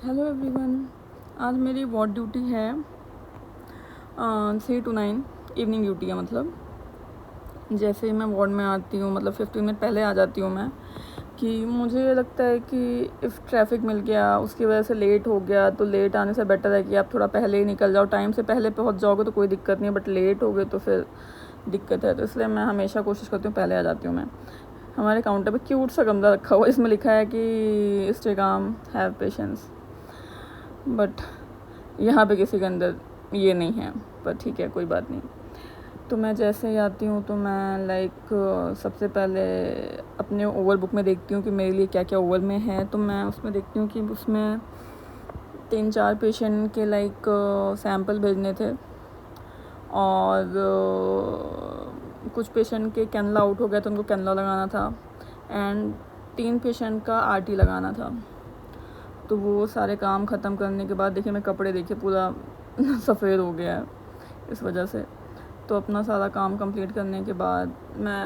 Hello everyone. आज मेरी ward duty है 3 to 9 इवनिंग ड्यूटी है। मतलब जैसे ही मैं वार्ड में आती हूँ, मतलब 15 मिनट पहले आ जाती हूँ मैं, कि मुझे लगता है कि इफ़ ट्रैफिक मिल गया, उसकी वजह से लेट हो गया, तो लेट आने से बेटर है कि आप थोड़ा पहले ही निकल जाओ। टाइम से पहले पहुँच जाओगे तो कोई दिक्कत नहीं है, बट लेट हो गए तो फिर दिक्कत है। तो इसलिए मैं हमेशा कोशिश करती हूँ पहले आ जाती हूँ मैं। हमारे काउंटर पे क्यूट सा गमला रखा हुआ है, इसमें लिखा है कि stay calm, have patience, but यहाँ पे किसी के अंदर ये नहीं है, पर ठीक है, कोई बात नहीं। तो मैं जैसे ही आती हूँ तो मैं सबसे पहले अपने ओवर बुक में देखती हूँ कि मेरे लिए क्या क्या ओवर में है। तो मैं उसमें देखती हूँ कि उसमें 3-4 पेशेंट के सैंपल भेजने थे, और कुछ पेशेंट के कैनला आउट हो गया तो उनको कैनला लगाना था, एंड 3 पेशेंट का आरटी लगाना था। तो वो सारे काम ख़त्म करने के बाद देखिए, मैं कपड़े देखिए पूरा सफ़ेद हो गया है इस वजह से। तो अपना सारा काम कंप्लीट करने के बाद मैं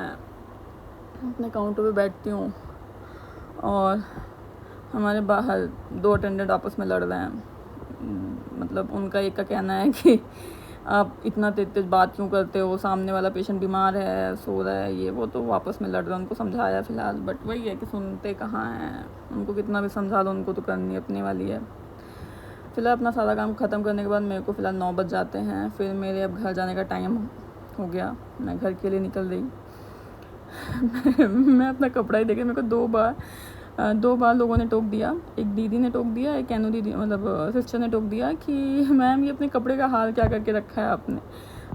अपने काउंटर पे बैठती हूँ, और हमारे बाहर 2 अटेंडेंट आपस में लड़ रहे हैं। मतलब उनका एक का कहना है कि आप इतना तेज तेज बात क्यों करते हो, सामने वाला पेशेंट बीमार है, सो रहा है, ये वो। तो आपस में लड़ रहे हैं। उनको समझाया फ़िलहाल, बट वही है कि सुनते कहाँ हैं। उनको कितना भी समझा लो, उनको तो करनी अपनी वाली है। फ़िलहाल अपना सारा काम ख़त्म करने के बाद मेरे को फ़िलहाल 9 बज जाते हैं। फिर मेरे अब घर जाने का टाइम हो गया, मैं घर के लिए निकल रही। मैं अपना कपड़ा ही देखे, मेरे को 2 बार लोगों ने टोक दिया। एक दीदी ने टोक दिया, एक एनु दीदी मतलब सिस्टर ने टोक दिया कि मैम ये अपने कपड़े का हाल क्या करके रखा है आपने।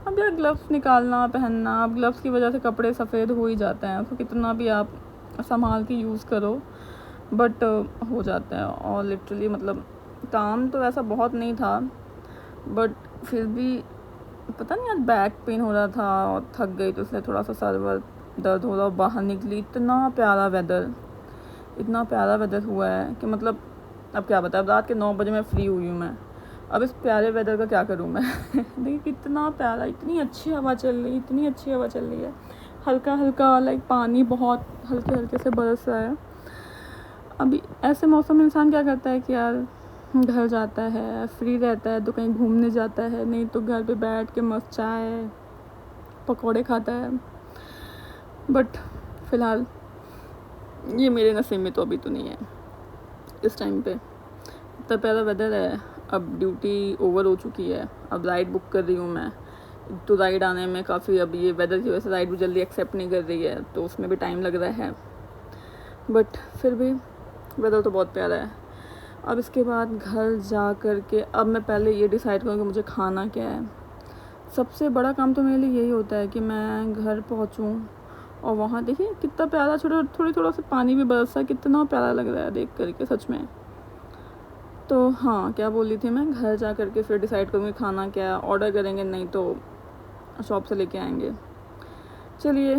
अब यार ग्लव्स निकालना पहनना, अब ग्लव्स की वजह से कपड़े सफ़ेद हो ही जाते हैं, तो कितना भी आप संभाल के यूज़ करो, बट हो जाता है। और लिटरली मतलब काम तो ऐसा बहुत नहीं था, बट फिर भी पता नहीं, आज बैक पेन हो रहा था और थक गई, तो इसलिए थोड़ा सा सर वर दर्द हो रहा। बाहर निकली, इतना प्यारा वेदर हुआ है कि मतलब अब क्या बताएं। अब रात के 9 बजे मैं फ्री हुई हूँ मैं। अब इस प्यारे वेदर का क्या करूँ मैं। देखिए कितना प्यारा, इतनी अच्छी हवा चल रही है। हल्का हल्का पानी बहुत हल्के हल्के से बरस रहा है। अभी ऐसे मौसम में इंसान क्या करता है कि यार घर जाता है, फ्री रहता है तो कहीं घूमने जाता है, नहीं तो घर पे बैठ के मस्त चाय पकौड़े खाता है। बट फ़िलहाल ये मेरे नसीब में तो अभी तो नहीं है इस टाइम पे। इतना प्यारा वेदर है। अब ड्यूटी ओवर हो चुकी है, अब राइड बुक कर रही हूँ मैं। तो राइड आने में काफ़ी, अब ये वेदर की वजह से राइड भी जल्दी एक्सेप्ट नहीं कर रही है, तो उसमें भी टाइम लग रहा है। बट फिर भी वेदर तो बहुत प्यारा है। अब इसके बाद घर जा कर के अब मैं पहले ये डिसाइड करूँ कि मुझे खाना क्या है। सबसे बड़ा काम तो मेरे लिए यही होता है कि मैं घर पहुँचूँ, और वहाँ देखिए कितना प्यारा थोड़ा सा पानी भी बरसा है, कितना प्यारा लग रहा है देख करके सच में। तो हाँ, क्या बोल रही थी मैं, घर जा कर के फिर डिसाइड करूँगी खाना क्या ऑर्डर करेंगे, नहीं तो शॉप से लेके आएंगे। चलिए।